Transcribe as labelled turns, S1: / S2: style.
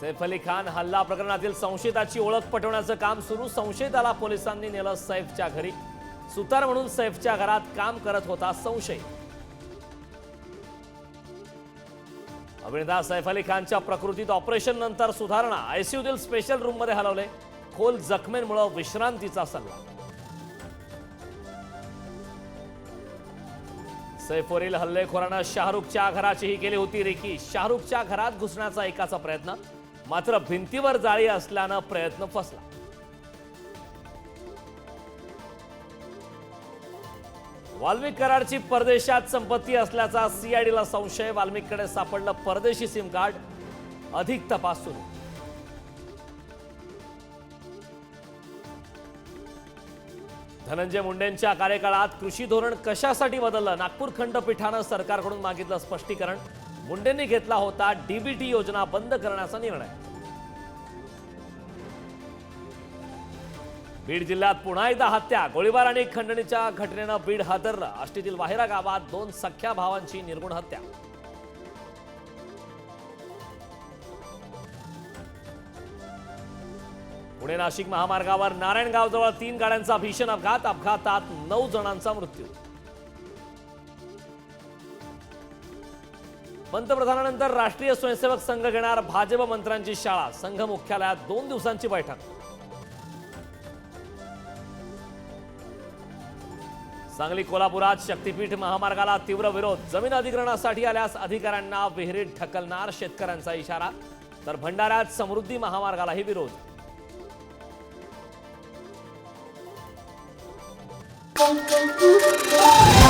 S1: सैफ अली खान हल्ला प्रकरणातील संशयिताची ओळख पटवण्याचं काम सुरू। संशयिताला पोलिसांनी नेलं सैफच्या घरी। सुतार म्हणून सैफच्या घरात काम करत होता संशयित। अभिनेता सैफ अली खानच्या प्रकृतीत ऑपरेशन नंतर सुधारणा। आयसीयूतील स्पेशल रूम मध्ये हलवले। खोल जखमेंमुळे विश्रांतीचा सल्ला। सैफवरील हल्लेखोरानं शाहरुखच्या घराचीही केली होती रेकी। शाहरुखच्या घरात घुसण्याचा एकाचा प्रयत्न, मात्र भिंतीवर जाळी असल्यानं प्रयत्न फसला। वाल्मिक कराडची परदेशात संपत्ती असल्याचा सीआयडीला संशय। वाल्मिककडे सापडलं परदेशी सिम कार्ड। अधिक तपास सुरू। धनंजय मुंडेंच्या कार्यकाळात कृषी धोरण कशासाठी बदललं? नागपूर खंडपीठानं सरकारकडून मागितलं स्पष्टीकरण। मुंडेंनी घेतला होता डीबीटी योजना बंद करण्याचा निर्णय। बीड जिल्ह्यात पुन्हा एकदा हत्या। गोळीबार आणि खंडणीच्या घटनेनं बीड हादरलं। आष्टीतील वाहिरा गावात 2 सख्या भावांची निर्गुण हत्या। पुणे नाशिक महामार्गावर नारायणगावजवळ 3 गाड्यांचा भीषण अपघात। अपघातात 9 जणांचा मृत्यू। पंतप्रधानानंतर राष्ट्रीय स्वयंसेवक संघ घेणार भाजप मंत्र्यांची शाळा। संघ मुख्यालयात 2 दिवसांची बैठक। सांगली कोल्हापुरात शक्तीपीठ महामार्गाला तीव्र विरोध। जमीन अधिग्रहणासाठी आल्यास अधिकाऱ्यांना विहिरीत ढकलणार शेतकऱ्यांचा इशारा। तर भंडाऱ्यात समृद्धी महामार्गालाही विरोध।
S2: Thank you.